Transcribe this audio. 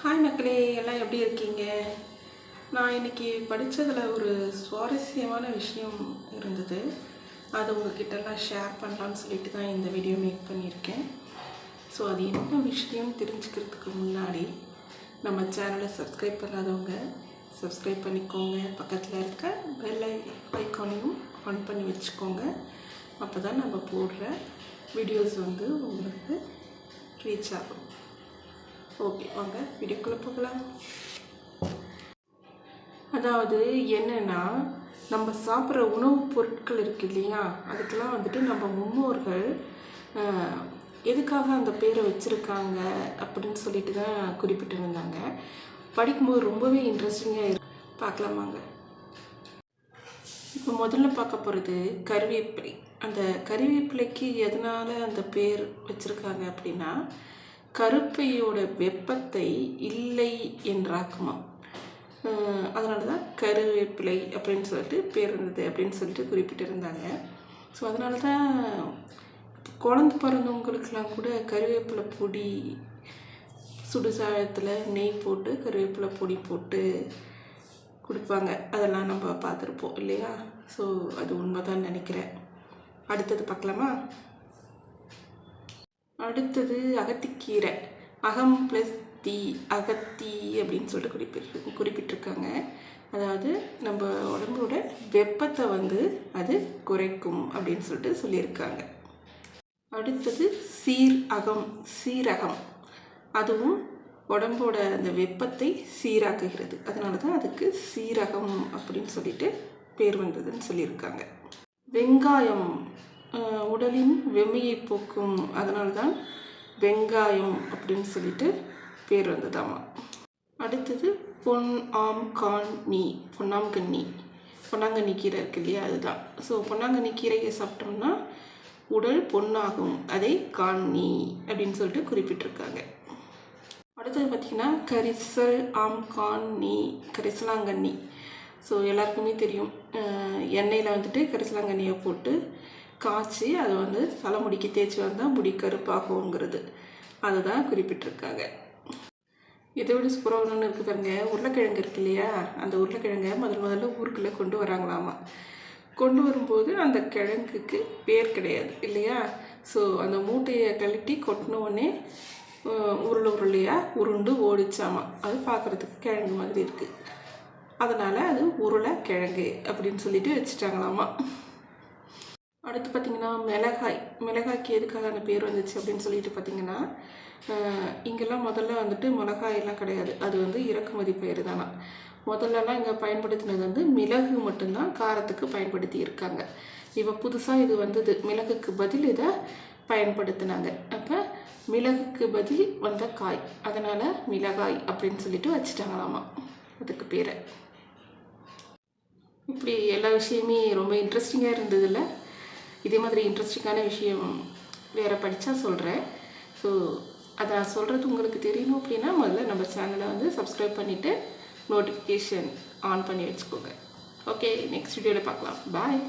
Hi மக்களே, எல்லாம் எப்படி இருக்கீங்க? நான் இன்றைக்கி படித்ததில் ஒரு சுவாரஸ்யமான விஷயம் இருந்தது. அது உங்ககிட்டலாம் ஷேர் பண்ணலான்னு சொல்லிட்டு தான் இந்த வீடியோ மேக் பண்ணியிருக்கேன். ஸோ அது என்ன விஷயம் தெரிஞ்சுக்கிறதுக்கு முன்னாடி நம்ம சேனலை சப்ஸ்கிரைப் பண்ணாதவங்க சப்ஸ்கிரைப் பண்ணிக்கோங்க. பக்கத்தில் இருக்க பெல் ஐக்கானையும் ஆன் பண்ணி வச்சுக்கோங்க. அப்போ தான் நம்ம போடுற வீடியோஸ் உங்களுக்கு ரீச் ஆகும். ஓகே, வாங்க வீடியோக்குள்ளே போகலாம். அதாவது என்னென்னா, நம்ம சாப்பிட்ற உணவுப் பொருட்கள் இருக்குது இல்லையா, அதுக்கெல்லாம் நம்ம முன்னோர்கள் எதுக்காக அந்த பேரை வச்சுருக்காங்க அப்படின்னு சொல்லிட்டு தான் குறிப்பிட்டிருந்தாங்க. படிக்கும்போது ரொம்பவே இன்ட்ரெஸ்டிங்காக பார்க்கலாமாங்க. இப்போ முதல்ல பார்க்க போகிறது கருவேப்பிலை. அந்த கருவேப்பிலைக்கு எதனால் அந்த பேர் வச்சுருக்காங்க அப்படின்னா, கருப்பையோட வெப்பத்தை இல்லை என்றாக்குமா. அதனால தான் கருவேப்பிலை அப்படின்னு சொல்லிட்டு பேர் இருந்தது அப்படின்னு சொல்லிட்டு குறிப்பிட்டிருந்தாங்க. ஸோ அதனால தான் குழந்த பிறந்தவங்களுக்கெல்லாம் கூட கருவேப்பிலை பொடி சுடுசாதத்தில் நெய் போட்டு கருவேப்பிலை பொடி போட்டு கொடுப்பாங்க. அதெல்லாம் நம்ம பார்த்துருப்போம் இல்லையா? ஸோ அது உண்மைதான் நினைக்கிறேன். அடுத்தது பார்க்கலாமா? அடுத்தது அகத்திக்கீரை. அகம் ப்ளஸ் தி, அகத்தி அப்படின்னு சொல்லிட்டு குறிப்பிட்டிருக்காங்க. அதாவது நம்ம உடம்போட வெப்பத்தை அது குறைக்கும் அப்படின்னு சொல்லிட்டு சொல்லியிருக்காங்க. அடுத்தது சீரகம். அதுவும் உடம்போட அந்த வெப்பத்தை சீராக்குகிறது. அதனால தான் அதுக்கு சீரகம் அப்படின்னு சொல்லிட்டு பேர் வந்ததுன்னு சொல்லியிருக்காங்க. வெங்காயம் உடலின் வெம்மையை போக்கும். அதனால தான் வெங்காயம் அப்படின்னு சொல்லிட்டு பேர் வந்ததாமா. அடுத்தது பொன்னாங்கண்ணி கீரை இருக்கு இல்லையா, அதுதான். ஸோ பொன்னாங்கண்ணி கீரையை சாப்பிட்டோம்னா உடல் பொன்னாகும், அதை காணி அப்படின்னு சொல்லிட்டு குறிப்பிட்டிருக்காங்க. அடுத்தது பார்த்திங்கன்னா கரிசலாங்கண்ணி. ஸோ எல்லாருக்குமே தெரியும். எண்ணெயில் கரிசலாங்கண்ணியை போட்டு காய்ச்சி அதை தலைமுடிக்கு தேய்ச்சி வந்தால் முடி கருப்பாகுங்கிறது அதுதான் குறிப்பிட்டிருக்காங்க. இதை விட சூப்பராக ஒன்று இருக்குது பாருங்க. உருளைக்கிழங்கு இருக்கு இல்லையா, அந்த உருளைக்கிழங்கை முதல்ல ஊருக்குள்ளே கொண்டு வராங்களாமா. கொண்டு வரும்போது அந்த கிழங்குக்கு பேர் கிடையாது இல்லையா. ஸோ அந்த மூட்டையை கழட்டி கொட்டினோடனே உருளையாக உருண்டு ஓடிச்சாமா. அது பார்க்குறதுக்கு கிழங்கு மாதிரி இருக்குது. அதனால் அது உருளைக்கிழங்கு அப்படின்னு சொல்லிட்டு வச்சுட்டாங்களாமா. அடுத்து பார்த்திங்கன்னா மிளகாய்க்கு எதுக்காக அந்த பேர் வந்துச்சு அப்படின்னு சொல்லிட்டு பார்த்திங்கன்னா, இங்கெல்லாம் முதல்ல மிளகாயெல்லாம் கிடையாது. அது இறக்குமதி பயிர் தானா. முதல்லலாம் இங்கே பயன்படுத்தினது மிளகு மட்டும்தான் காரத்துக்கு பயன்படுத்தி இருக்காங்க. இப்போ புதுசாக இது வந்தது, மிளகுக்கு பதில் இதை பயன்படுத்தினாங்க. அப்போ மிளகுக்கு பதில் வந்த காய், அதனால் மிளகாய் அப்படின்னு சொல்லிட்டு வச்சுட்டாங்களாமா அதுக்கு பேரை. இப்படி எல்லா விஷயமே ரொம்ப இன்ட்ரெஸ்டிங்காக இருந்ததில்ல. இதே மாதிரி இன்ட்ரெஸ்டிங்கான விஷயம் வேறு படித்தா சொல்கிறேன். ஸோ அதை நான் சொல்கிறது உங்களுக்கு தெரியணும் அப்படின்னா முதல்ல நம்ம சேனலை சப்ஸ்கிரைப் பண்ணிவிட்டு நோட்டிஃபிகேஷன் ஆன் பண்ணி வச்சுக்கோங்க. ஓகே, நெக்ஸ்ட் வீடியோவில் பார்க்கலாம். பாய்.